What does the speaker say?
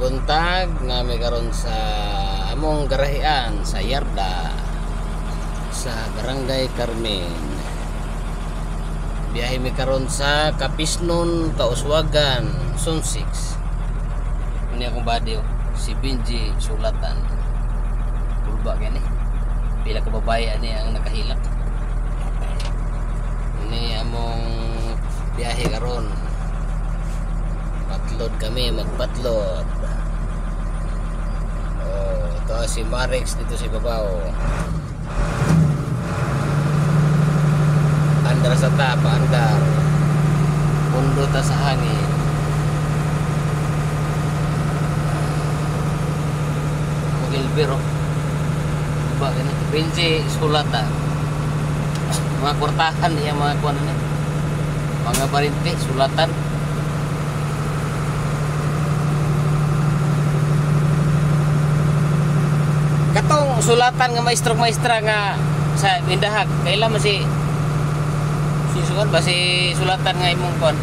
buntag na may karon sa among garahian sa Yarda sa Barangay Carmen. Biyahe mi karon sa Kapisnon, Kauswagan, Zone 6. Ini akong body si Benji Sulatan. Bulba gani. Pila ka babae ani ang nakahilak. Ini among biyahe karon. Patlod kami, magpatlod. Oh, ito si Marex dito si babaw. Andar sa tapa, andar. Pundo ta sa hangin. Gilbero. Diba ganito? Benji Sulatan. Mga kurtahan niya, mga kuwan na. Mga barinti, sulatan. Katong sulatan nga maestro-maestra nga sa Mindahag, kailan man si sukan ba si sulatan nga imong kuwan?